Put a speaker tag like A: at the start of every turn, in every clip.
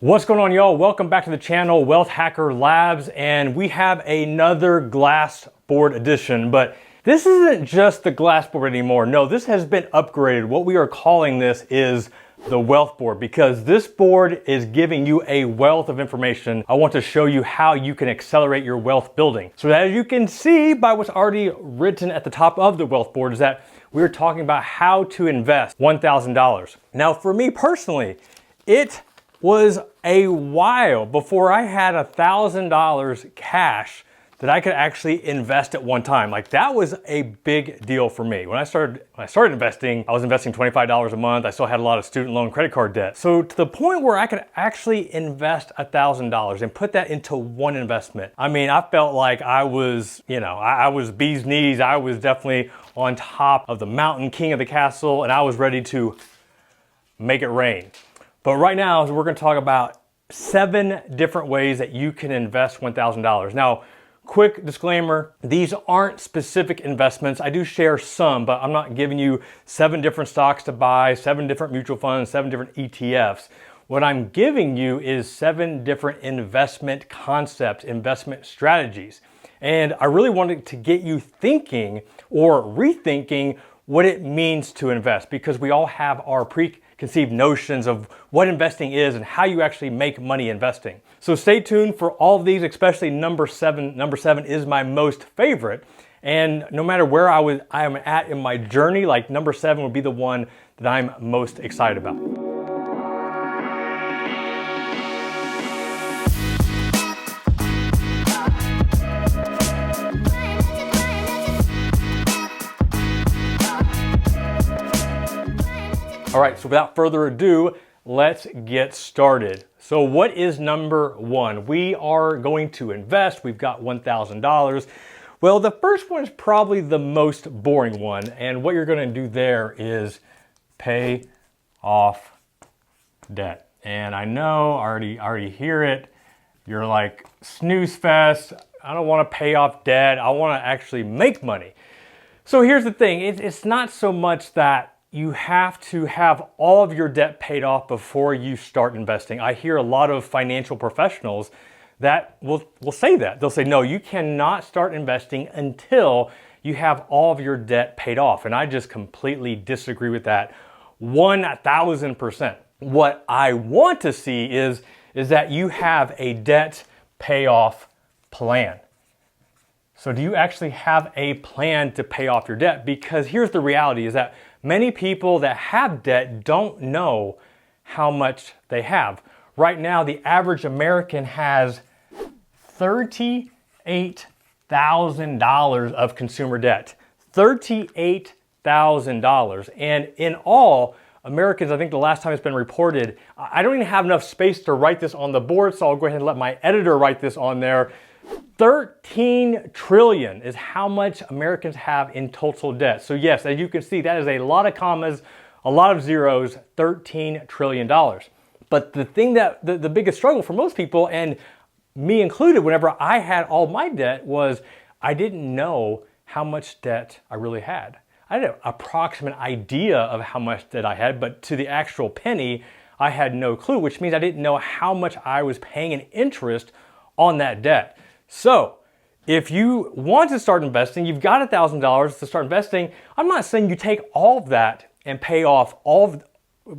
A: What's going on, y'all? Welcome back to the channel, Wealth Hacker Labs, and we have another glass board edition, but this isn't just the glass board anymore. No, this has been upgraded. What we are calling this is the wealth board, because this board is giving you a wealth of information. I want to show you how you can accelerate your wealth building. So as you can see by what's already written at the top of the wealth board is that we're talking about how to invest $1,000. Now, for me personally, it was a while before I had $1,000 cash that I could actually invest at one time. Like, that was a big deal for me. When I started investing, I was investing $25 a month. I still had a lot of student loan credit card debt. So to the point where I could actually invest $1,000 and put that into one investment. I mean, I felt like I was, I was bee's knees. I was definitely on top of the mountain, king of the castle, and I was ready to make it rain. But right now, we're going to talk about 7 different ways that you can invest $1,000. Now, quick disclaimer, these aren't specific investments. I do share some, but I'm not giving you 7 different stocks to buy, 7 different mutual funds, 7 different ETFs. What I'm giving you is 7 different investment concepts, investment strategies. And I really wanted to get you thinking or rethinking what it means to invest, because we all have our preconceived notions of what investing is and how you actually make money investing. So stay tuned for all of these, especially number 7. Number 7 is my most favorite. And no matter where I am at in my journey, like number 7 would be the one that I'm most excited about. All right, so without further ado, let's get started. So what is number 1? We are going to invest. We've got $1,000. Well, the first one is probably the most boring one. And what you're going to do there is pay off debt. And I know, I already hear it. You're like, snooze fest. I don't want to pay off debt. I want to actually make money. So here's the thing. It's not so much that you have to have all of your debt paid off before you start investing. I hear a lot of financial professionals that will say that. They'll say, no, you cannot start investing until you have all of your debt paid off. And I just completely disagree with that 1,000%. What I want to see is that you have a debt payoff plan. So do you actually have a plan to pay off your debt? Because here's the reality is that many people that have debt don't know how much they have. Right now, the average American has $38,000 of consumer debt. $38,000. And in all, Americans, I think the last time it's been reported, I don't even have enough space to write this on the board, so I'll go ahead and let my editor write this on there. 13 trillion is how much Americans have in total debt. So yes, as you can see, that is a lot of commas, a lot of zeros, $13 trillion. But the thing that the biggest struggle for most people, and me included, whenever I had all my debt, was I didn't know how much debt I really had. I had an approximate idea of how much debt I had, but to the actual penny, I had no clue, which means I didn't know how much I was paying in interest on that debt. So if you want to start investing, you've got $1,000 to start investing. I'm not saying you take all of that and pay off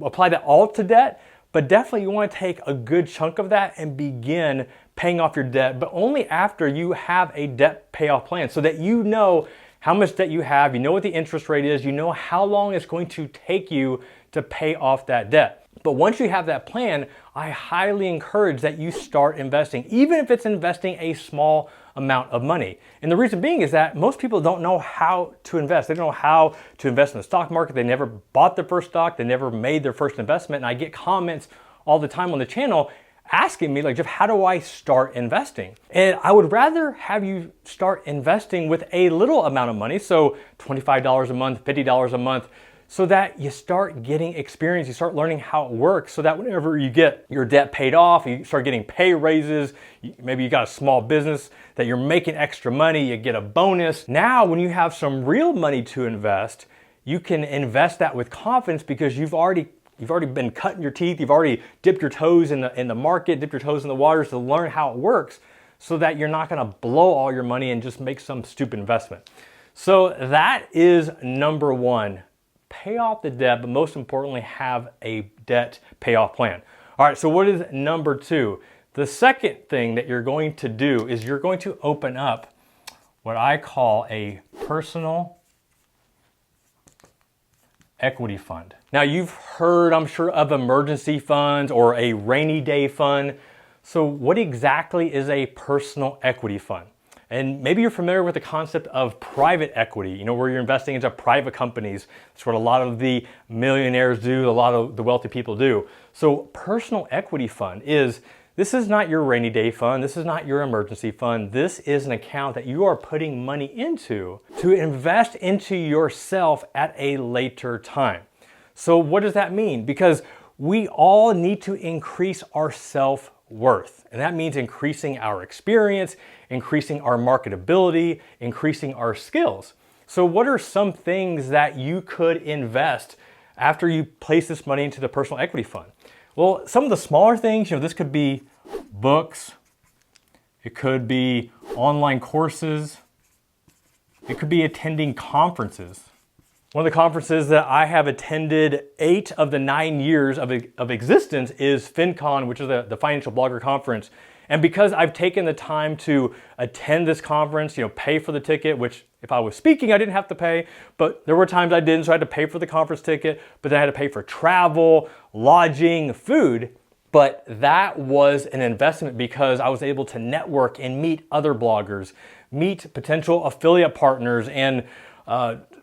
A: apply that all to debt, but definitely you want to take a good chunk of that and begin paying off your debt, but only after you have a debt payoff plan so that you know how much debt you have, you know what the interest rate is, you know how long it's going to take you to pay off that debt. But once you have that plan, I highly encourage that you start investing, even if it's investing a small amount of money. And the reason being is that most people don't know how to invest. They don't know how to invest in the stock market. They never bought their first stock. They never made their first investment. And I get comments all the time on the channel asking me, like, Jeff, how do I start investing? And I would rather have you start investing with a little amount of money, so $25 a month, $50 a month, so that you start getting experience, you start learning how it works, so that whenever you get your debt paid off, you start getting pay raises, maybe you got a small business that you're making extra money, you get a bonus. Now, when you have some real money to invest, you can invest that with confidence because you've already You've already been cutting your teeth. You've already dipped your toes in the market, dipped your toes in the waters to learn how it works so that you're not going to blow all your money and just make some stupid investment. So that is number one. Pay off the debt, but most importantly, have a debt payoff plan. All right, so what is number two? The second thing that you're going to do is you're going to open up what I call a personal equity fund. Now you've heard, I'm sure, of emergency funds or a rainy day fund. So what exactly is a personal equity fund? And maybe you're familiar with the concept of private equity, where you're investing into private companies. That's what a lot of the millionaires do, a lot of the wealthy people do. So personal equity fund this is not your rainy day fund. This is not your emergency fund. This is an account that you are putting money into to invest into yourself at a later time. So what does that mean? Because we all need to increase our self-worth. And that means increasing our experience, increasing our marketability, increasing our skills. So what are some things that you could invest after you place this money into the personal equity fund? Well, some of the smaller things, this could be books, it could be online courses, it could be attending conferences. One of the conferences that I have attended 8 of the 9 years of existence is FinCon, which is the financial blogger conference. And because I've taken the time to attend this conference, pay for the ticket, which if I was speaking, I didn't have to pay, but there were times I didn't, so I had to pay for the conference ticket, but then I had to pay for travel, lodging, food. But that was an investment because I was able to network and meet other bloggers, meet potential affiliate partners and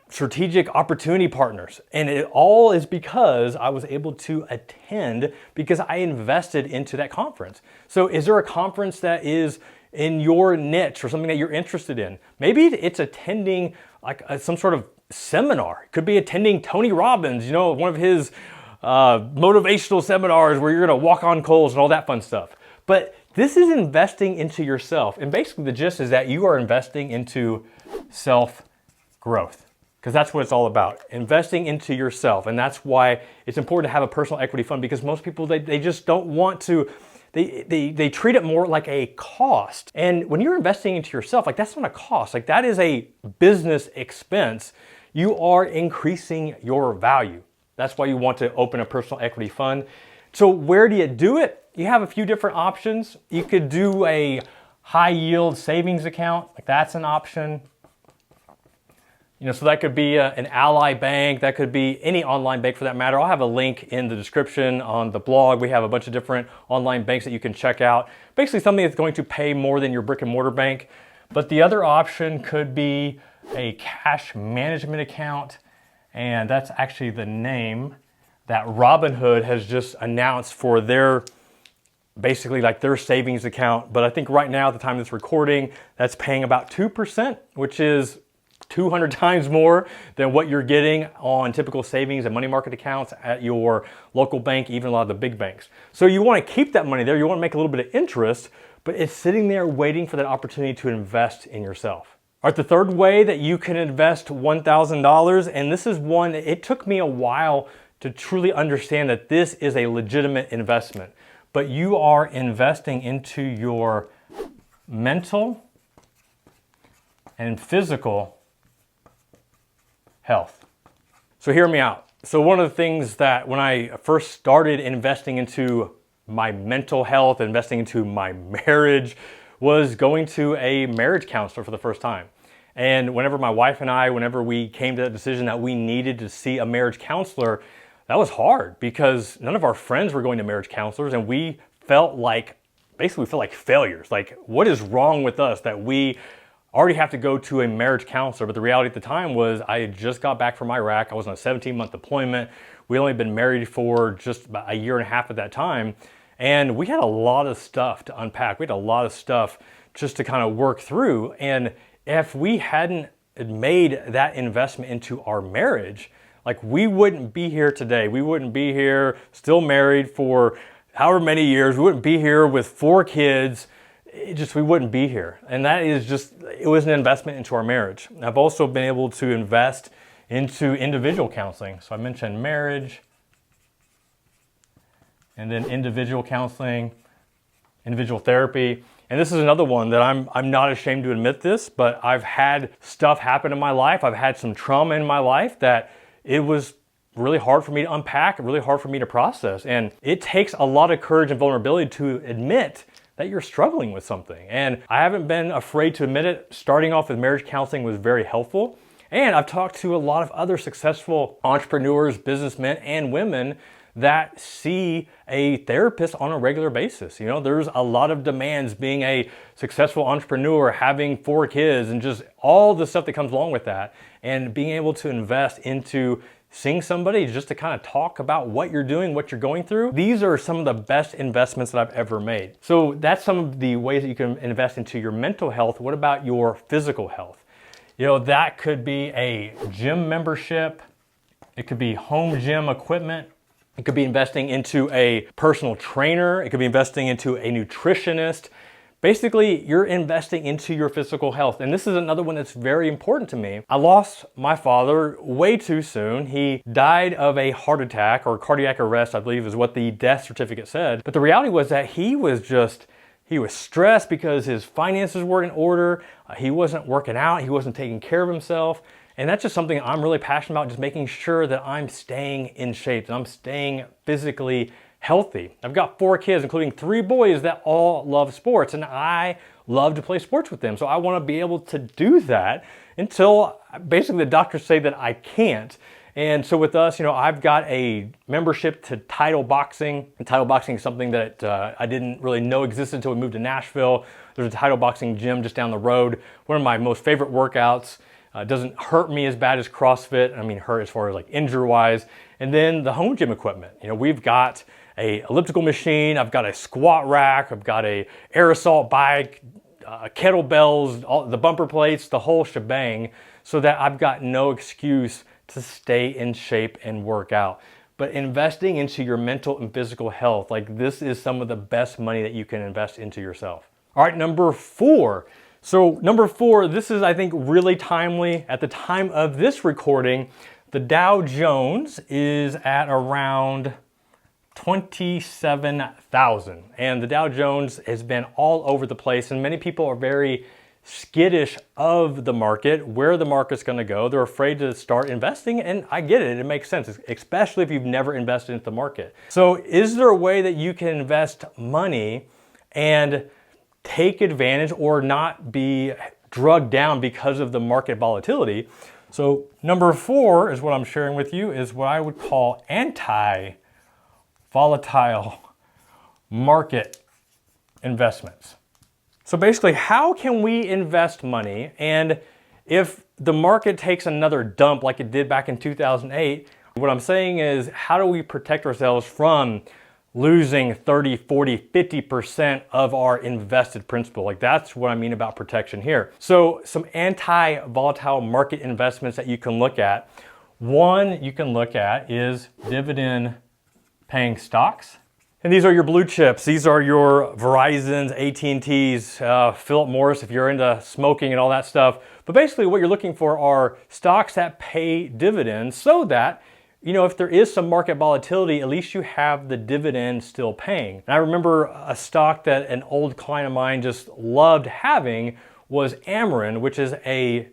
A: strategic opportunity partners. And it all is because I was able to attend because I invested into that conference. So is there a conference that is in your niche or something that you're interested in? Maybe it's attending like some sort of seminar. It could be attending Tony Robbins, one of his motivational seminars where you're going to walk on coals and all that fun stuff. But this is investing into yourself. And basically the gist is that you are investing into self-growth. Because that's what it's all about, investing into yourself. And that's why it's important to have a personal equity fund, because most people, they just don't want to, they treat it more like a cost. And when you're investing into yourself, that's not a cost. That is a business expense. You are increasing your value. That's why you want to open a personal equity fund. So where do you do it? You have a few different options. You could do a high yield savings account. That's an option. So that could be an Ally bank, that could be any online bank for that matter. I'll have a link in the description on the blog. We have a bunch of different online banks that you can check out. Basically something that's going to pay more than your brick and mortar bank. But the other option could be a cash management account. And that's actually the name that Robinhood has just announced for their, basically their savings account. But I think right now at the time of this recording, that's paying about 2%, which is 200 times more than what you're getting on typical savings and money market accounts at your local bank, even a lot of the big banks. So you want to keep that money there. You want to make a little bit of interest, but it's sitting there waiting for that opportunity to invest in yourself. All right, the third way that you can invest $1,000, and this is one, it took me a while to truly understand that this is a legitimate investment, but you are investing into your mental and physical health. So hear me out. So one of the things that when I first started investing into my mental health, investing into my marriage, was going to a marriage counselor for the first time. And whenever my wife and I, whenever we came to that decision that we needed to see a marriage counselor, that was hard because none of our friends were going to marriage counselors and we felt like failures. What is wrong with us that we already have to go to a marriage counselor? But the reality at the time was I had just got back from Iraq. I was on a 17-month deployment. We only been married for just about a year and a half at that time. And we had a lot of stuff to unpack. We had a lot of stuff just to kind of work through. And if we hadn't made that investment into our marriage, we wouldn't be here today. We wouldn't be here still married for however many years. We wouldn't be here with 4 kids. We wouldn't be here. And that is it was an investment into our marriage. I've also been able to invest into individual counseling. So I mentioned marriage, and then individual counseling, individual therapy. And this is another one that I'm not ashamed to admit this, but I've had stuff happen in my life. I've had some trauma in my life that it was really hard for me to unpack, really hard for me to process. And it takes a lot of courage and vulnerability to admit that you're struggling with something. And I haven't been afraid to admit it. Starting off with marriage counseling was very helpful. And I've talked to a lot of other successful entrepreneurs, businessmen, and women that see a therapist on a regular basis. You know, there's a lot of demands being a successful entrepreneur, having 4 kids, and just all the stuff that comes along with that. And being able to invest into seeing somebody just to kind of talk about what you're doing, what you're going through. These are some of the best investments that I've ever made. So that's some of the ways that you can invest into your mental health. What about your physical health? You know, that could be a gym membership. It could be home gym equipment. It could be investing into a personal trainer. It could be investing into a nutritionist. Basically, you're investing into your physical health. And this is another one that's very important to me. I lost my father way too soon. He died of a heart attack or cardiac arrest, I believe is what the death certificate said. But the reality was that he was stressed because his finances weren't in order. He wasn't working out. He wasn't taking care of himself. And that's just something I'm really passionate about, just making sure that I'm staying in shape, that I'm staying physically healthy. I've got 4 kids, including 3 boys that all love sports, and I love to play sports with them. So I want to be able to do that until basically the doctors say that I can't. And so with us, you know, I've got a membership to Title Boxing. And Title Boxing is something that I didn't really know existed until we moved to Nashville. There's a Title Boxing gym just down the road. One of my most favorite workouts. It doesn't hurt me as bad as CrossFit. I mean, hurt as far as like injury-wise. And then the home gym equipment. You know, we've got a elliptical machine, I've got a squat rack, I've got a air assault bike, kettlebells, all the bumper plates, the whole shebang, so that I've got no excuse to stay in shape and work out. But investing into your mental and physical health, like this is some of the best money that you can invest into yourself. All right, number 4. So number 4, this is I think really timely. At the time of this recording, the Dow Jones is at around 27,000. And the Dow Jones has been all over the place, and many people are very skittish of the market, where the market's going to go. They're afraid to start investing, and I get it. It makes sense, especially if you've never invested into the market. So is there a way that you can invest money and take advantage or not be drugged down because of the market volatility? So number 4 is what I'm sharing with you, is what I would call anti-volatile market investments. So basically, how can we invest money? And if the market takes another dump like it did back in 2008, what I'm saying is, how do we protect ourselves from losing 30, 40, 50% of our invested principal? Like, that's what I mean about protection here. So some anti-volatile market investments that you can look at. One you can look at is dividend paying stocks. And these are your blue chips. These are your Verizons, AT&Ts, Philip Morris if you're into smoking and all that stuff. But basically what you're looking for are stocks that pay dividends so that, you know, if there is some market volatility, at least you have the dividend still paying. And I remember a stock that an old client of mine just loved having was Ameren, which is a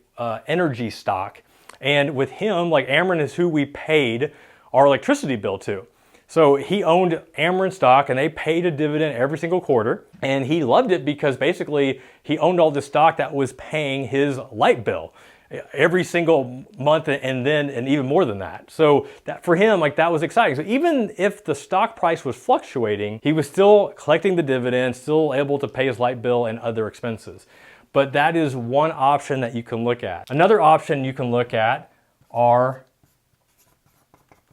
A: energy stock. And with him, like, Ameren is who we paid our electricity bill to. So he owned Ameren stock and they paid a dividend every single quarter. And he loved it because basically he owned all this stock that was paying his light bill every single month and even more than that. So that for him, like, that was exciting. So even if the stock price was fluctuating, he was still collecting the dividend, still able to pay his light bill and other expenses. But that is one option that you can look at. Another option you can look at are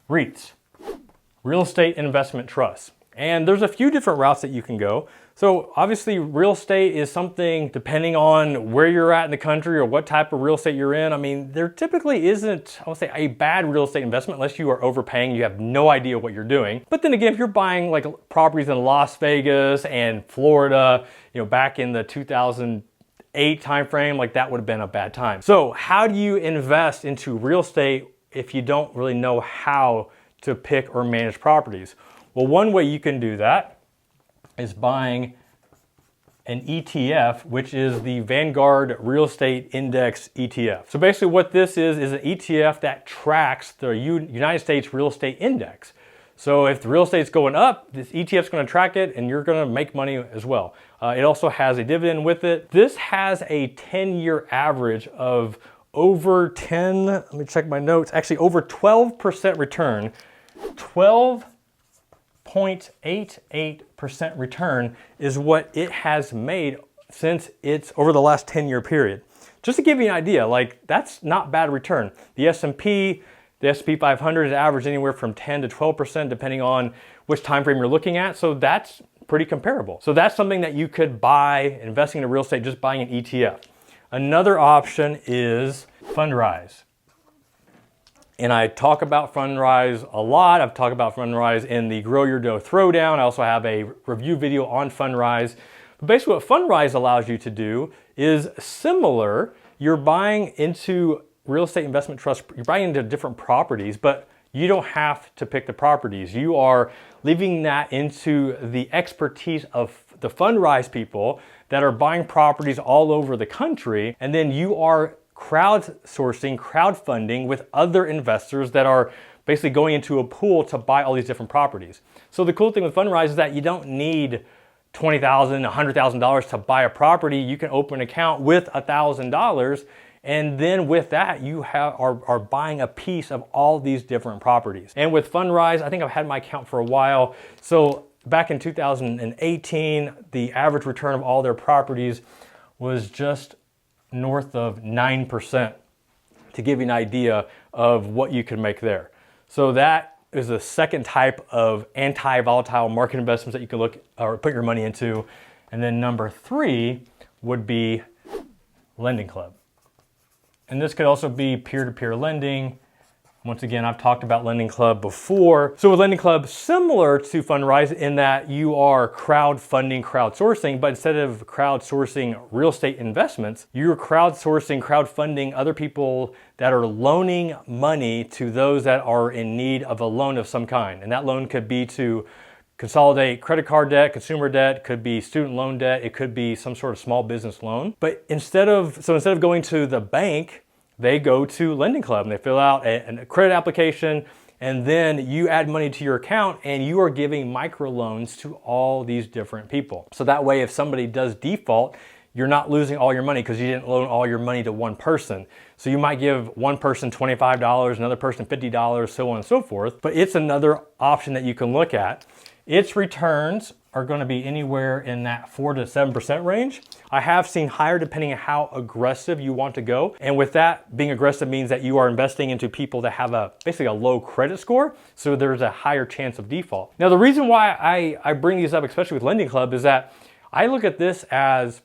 A: REITs. Real estate investment trusts. And there's a few different routes that you can go. So obviously real estate is something, depending on where you're at in the country or what type of real estate you're in, I mean, there typically isn't, I would say, a bad real estate investment unless you are overpaying, you have no idea what you're doing. But then again, if you're buying like properties in Las Vegas and Florida, you know, back in the 2008 timeframe, like, that would have been a bad time. So how do you invest into real estate if you don't really know how to pick or manage properties? Well, one way you can do that is buying an ETF, which is the Vanguard Real Estate Index ETF. So basically what this is an ETF that tracks the United States Real Estate Index. So if the real estate's going up, this ETF is going to track it and you're going to make money as well. It also has a dividend with it. This has a 10-year average of over 10, let me check my notes, actually over 12% return, 12.88% return is what it has made since it's over the last 10-year period. Just to give you an idea, like that's not bad return. The S&P 500 is averaged anywhere from 10 to 12% depending on which time frame you're looking at. So that's pretty comparable. So that's something that you could buy, investing in real estate, just buying an ETF. Another option is Fundrise. And I talk about Fundrise a lot. I've talked about Fundrise in the Grow Your Dough Throwdown. I also have a review video on Fundrise. But basically what Fundrise allows you to do is similar. You're buying into real estate investment trust, you're buying into different properties, but you don't have to pick the properties. You are leaving that into the expertise of the Fundrise people that are buying properties all over the country, and then you are crowdfunding with other investors that are basically going into a pool to buy all these different properties. So the cool thing with Fundrise is that you don't need $20,000, $100,000 to buy a property. You can open an account with $1,000, and then with that, you are buying a piece of all these different properties. And with Fundrise, I think I've had my account for a while. So back in 2018, the average return of all their properties was just north of 9%, to give you an idea of what you can make there. So that is the second type of anti-volatile market investments that you can look or put your money into. And then number 3 would be Lending Club. And this could also be peer-to-peer lending. Once again, I've talked about Lending Club before. So with Lending Club, similar to Fundrise in that you are crowdsourcing, but instead of crowdsourcing real estate investments, you're crowdfunding other people that are loaning money to those that are in need of a loan of some kind. And that loan could be to consolidate credit card debt, consumer debt, could be student loan debt, it could be some sort of small business loan. But instead of going to the bank, they go to Lending Club and they fill out a credit application, and then you add money to your account and you are giving microloans to all these different people. So that way, if somebody does default, you're not losing all your money because you didn't loan all your money to one person. So you might give one person $25, another person $50, so on and so forth. But it's another option that you can look at. Its returns are going to be anywhere in that 4 to 7% range. I have seen higher depending on how aggressive you want to go. And with that, being aggressive means that you are investing into people that have basically a low credit score. So there's a higher chance of default. Now, the reason why I bring these up, especially with Lending Club, is that I look at this as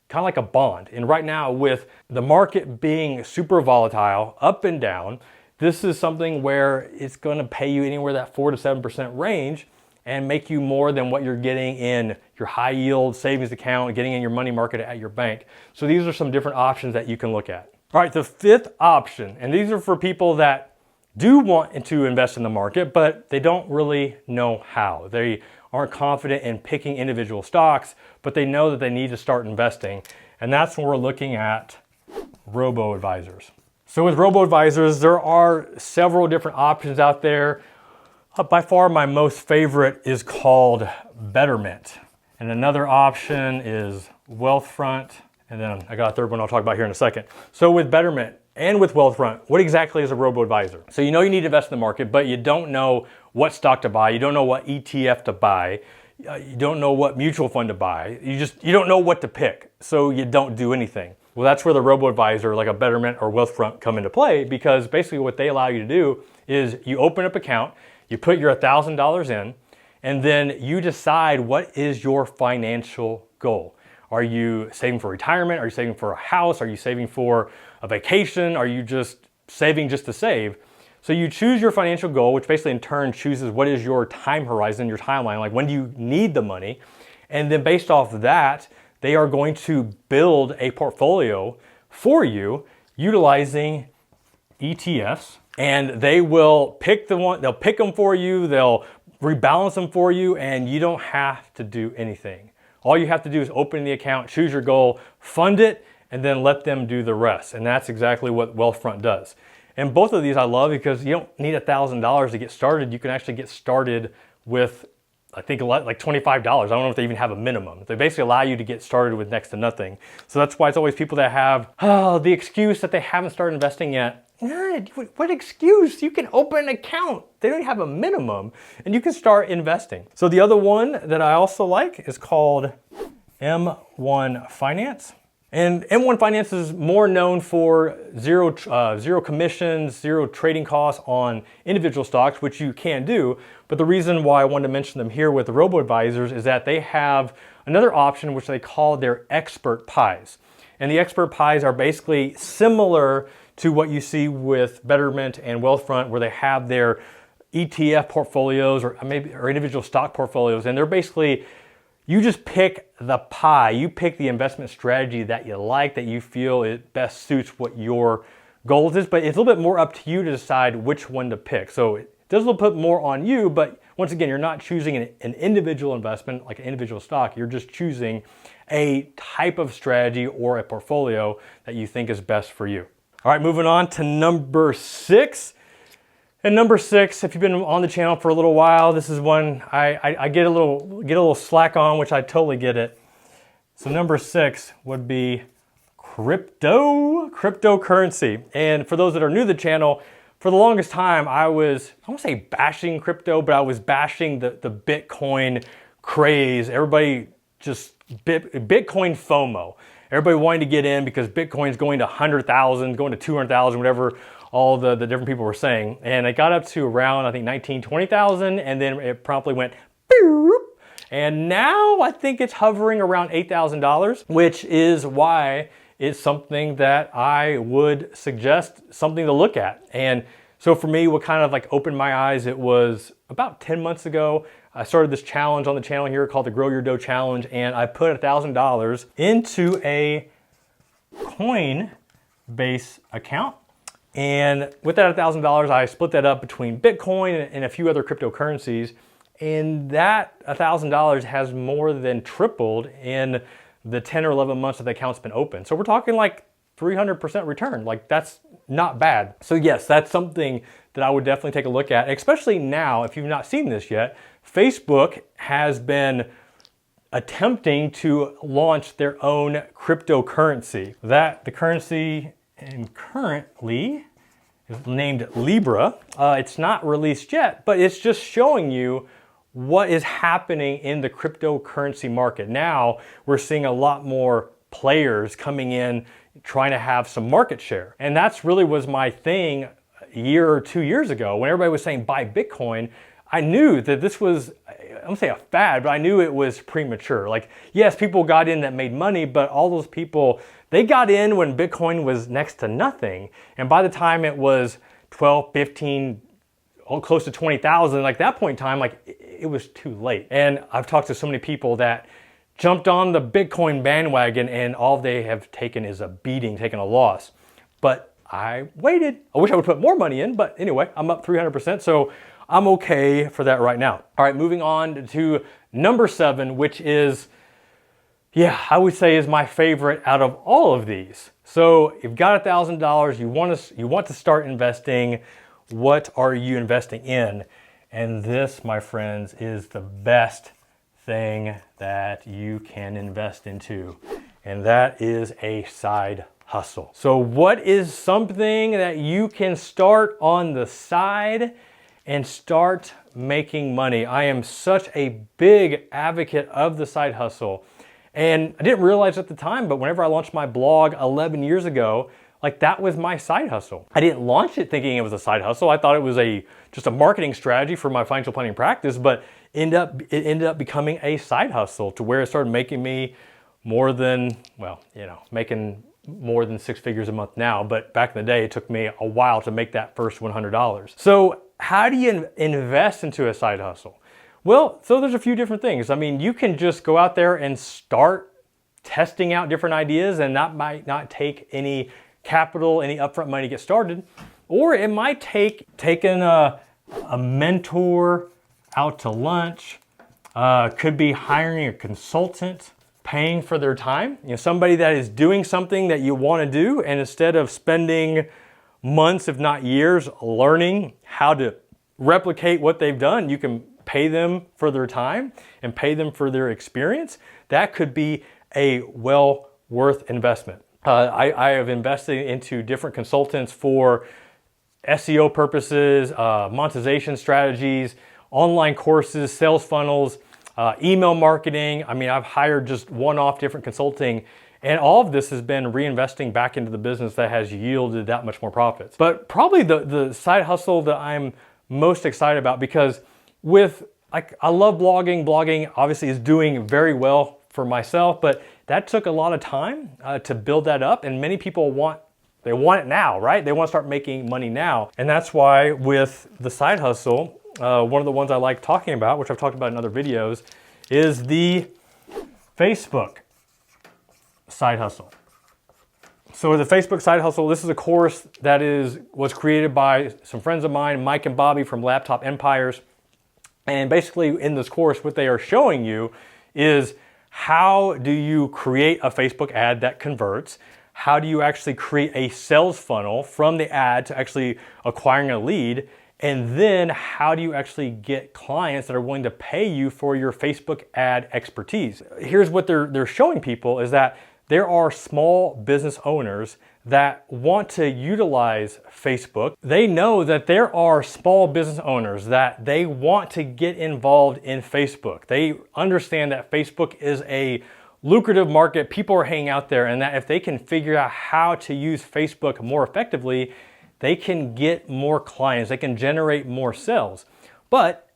A: kind of like a bond. And right now, with the market being super volatile, up and down, this is something where it's going to pay you anywhere that 4 to 7% range and make you more than what you're getting in your high yield savings account, getting in your money market at your bank. So these are some different options that you can look at. All right, the 5th option, and these are for people that do want to invest in the market, but they don't really know how. They aren't confident in picking individual stocks, but they know that they need to start investing. And that's when we're looking at Robo Advisors. So with Robo Advisors, there are several different options out there. By far, my most favorite is called Betterment. And another option is Wealthfront. And then I got a third one I'll talk about here in a second. So with Betterment and with Wealthfront, what exactly is a robo-advisor? So you know you need to invest in the market, but you don't know what stock to buy. You don't know what ETF to buy. You don't know what mutual fund to buy. You don't know what to pick. So you don't do anything. Well, that's where the robo-advisor like a Betterment or Wealthfront come into play, because basically what they allow you to do is you open up an account, you put your $1,000 in, and then you decide what is your financial goal. Are you saving for retirement? Are you saving for a house? Are you saving for a vacation? Are you just saving just to save? So you choose your financial goal, which basically in turn chooses what is your time horizon, your timeline, like when do you need the money? And then based off of that, they are going to build a portfolio for you utilizing ETFs. And they will pick the one, they'll pick them for you, they'll rebalance them for you, and you don't have to do anything. All you have to do is open the account, choose your goal, fund it, and then let them do the rest. And that's exactly what Wealthfront does. And both of these I love because you don't need $1,000 to get started. You can actually get started with, I think, like $25. I don't know if they even have a minimum. They basically allow you to get started with next to nothing. So that's why it's always people that have the excuse that they haven't started investing yet. What excuse? You can open an account. They don't have a minimum and you can start investing. So the other one that I also like is called M1 Finance. And M1 Finance is more known for zero commissions, zero trading costs on individual stocks, which you can do. But the reason why I wanted to mention them here with the Robo Advisors is that they have another option which they call their expert pies. And the expert pies are basically similar to what you see with Betterment and Wealthfront, where they have their ETF portfolios or individual stock portfolios. And they're basically, you just pick the pie. You pick the investment strategy that you like, that you feel it best suits what your goals is, but it's a little bit more up to you to decide which one to pick. So it does a little bit more on you, but once again, you're not choosing an individual investment, like an individual stock. You're just choosing a type of strategy or a portfolio that you think is best for you. All right, moving on to number 6. And number 6, if you've been on the channel for a little while, this is one I get a little slack on, which I totally get it. So number 6 would be cryptocurrency. And for those that are new to the channel, for the longest time, I won't say bashing crypto, but I was bashing the Bitcoin craze. Everybody just, Bitcoin FOMO. Everybody wanting to get in because Bitcoin's going to 100,000, going to 200,000, whatever all the different people were saying. And it got up to around, I think, 19,000, 20,000, and then it promptly went boop. And now I think it's hovering around $8,000, which is why it's something that I would suggest something to look at. And so for me, what kind of like opened my eyes, it was about 10 months ago. I started this challenge on the channel here called the Grow Your Dough Challenge, and I put $1,000 into a Coinbase account. And with that $1,000, I split that up between Bitcoin and a few other cryptocurrencies. And that $1,000 has more than tripled in the 10 or 11 months that the account's been open. So we're talking like 300% return. Like, that's not bad. So yes, that's something that I would definitely take a look at, especially now, if you've not seen this yet. Facebook has been attempting to launch their own cryptocurrency. The currency currently is named Libra. It's not released yet, but it's just showing you what is happening in the cryptocurrency market. Now we're seeing a lot more players coming in trying to have some market share. And that's really was my thing a year or 2 years ago when everybody was saying buy Bitcoin. I knew that this was, I don't say a fad, but I knew it was premature. Like, yes, people got in that made money, but all those people, they got in when Bitcoin was next to nothing. And by the time it was 12, 15, close to 20,000, like that point in time, like it was too late. And I've talked to so many people that jumped on the Bitcoin bandwagon and all they have taken is a beating, taken a loss. But I waited. I wish I would put more money in, but anyway, I'm up 300%. So I'm okay for that right now. All right, moving on to number 7, which is, yeah, I would say is my favorite out of all of these. So you've got $1,000, you want to start investing. What are you investing in? And this, my friends, is the best thing that you can invest into. And that is a side hustle. So what is something that you can start on the side and start making money? I am such a big advocate of the side hustle. And I didn't realize at the time, but whenever I launched my blog 11 years ago, like that was my side hustle. I didn't launch it thinking it was a side hustle. I thought it was just a marketing strategy for my financial planning practice, but it ended up becoming a side hustle to where it started making me more than, well, making more than 6 figures a month now. But back in the day, it took me a while to make that first $100. So how do you invest into a side hustle? Well, so there's a few different things. I mean, you can just go out there and start testing out different ideas, and that might not take any capital, any upfront money to get started. Or it might take taking a mentor out to lunch, could be hiring a consultant, paying for their time. You know, somebody that is doing something that you want to do, and instead of spending months, if not years, learning how to replicate what they've done, you can pay them for their time and pay them for their experience. That could be a well worth investment. I have invested into different consultants for SEO purposes, monetization strategies, online courses, sales funnels, email marketing. I mean, I've hired just one-off different consulting, and all of this has been reinvesting back into the business that has yielded that much more profits. But probably the side hustle that I'm most excited about, because I love blogging. Blogging obviously is doing very well for myself, but that took a lot of time to build that up, and many people want it now, right? They want to start making money now. And that's why with the side hustle, one of the ones I like talking about, which I've talked about in other videos, is the Facebook side hustle. So the Facebook side hustle, this is a course that was created by some friends of mine, Mike and Bobby from Laptop Empires. And basically in this course, what they are showing you is how do you create a Facebook ad that converts? How do you actually create a sales funnel from the ad to actually acquiring a lead? And then how do you actually get clients that are willing to pay you for your Facebook ad expertise? Here's what they're showing people is that there are small business owners that want to utilize Facebook. They know that there are small business owners that they want to get involved in Facebook. They understand that Facebook is a lucrative market. People are hanging out there, and that if they can figure out how to use Facebook more effectively, they can get more clients, they can generate more sales. But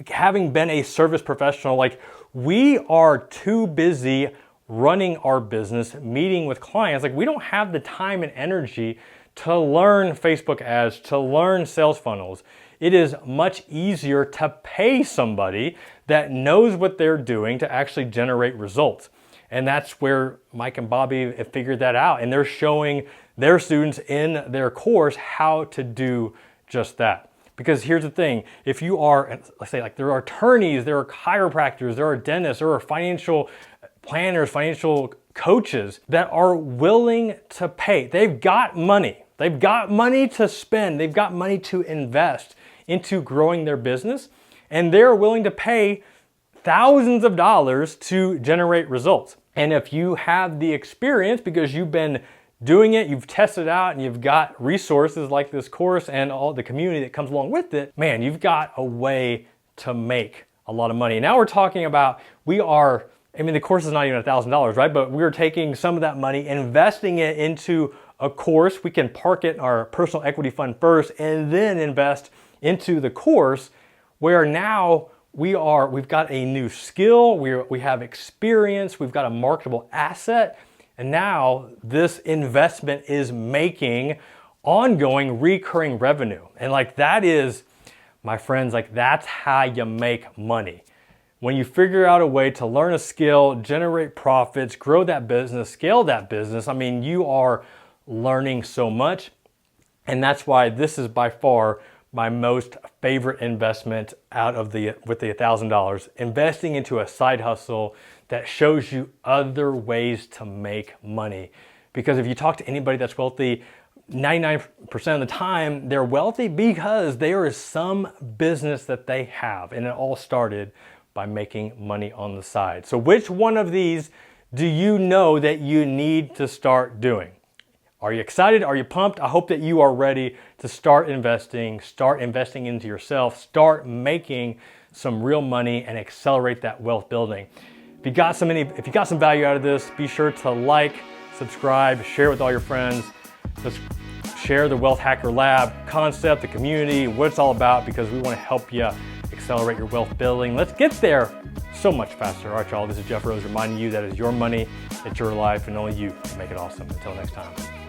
A: having been a service professional, like, we are too busy running our business, meeting with clients. Like, we don't have the time and energy to learn Facebook ads, to learn sales funnels. It is much easier to pay somebody that knows what they're doing to actually generate results. And that's where Mike and Bobby have figured that out. And they're showing their students in their course how to do just that. Because here's the thing, if you are, let's say, like, there are attorneys, there are chiropractors, there are dentists, there are financial planners, financial coaches that are willing to pay. They've got money. They've got money to spend. They've got money to invest into growing their business. And they're willing to pay thousands of dollars to generate results. And if you have the experience because you've been doing it, you've tested it out, and you've got resources like this course and all the community that comes along with it, man, you've got a way to make a lot of money. Now we're talking about, the course is not even $1,000, right? But we're taking some of that money, investing it into a course. We can park it in our personal equity fund first and then invest into the course, where now we've got a new skill, we have experience, we've got a marketable asset, and now this investment is making ongoing recurring revenue. And like, that is, my friends, like, that's how you make money. When you figure out a way to learn a skill, generate profits, grow that business, scale that business, I mean, you are learning so much. And that's why this is by far my most favorite investment with the $1,000, investing into a side hustle that shows you other ways to make money. Because if you talk to anybody that's wealthy, 99% of the time, they're wealthy because there is some business that they have, and it all started by making money on the side. So which one of these do you know that you need to start doing? Are you excited? Are you pumped? I hope that you are ready to start investing into yourself, start making some real money, and accelerate that wealth building. If you got some value out of this, be sure to like, subscribe, share with all your friends. Let's share the Wealth Hacker Lab concept, the community, what it's all about, because we want to help you accelerate your wealth building. Let's get there so much faster. All right, y'all, this is Jeff Rose reminding you that it's your money, it's your life, and only you can make it awesome. Until next time.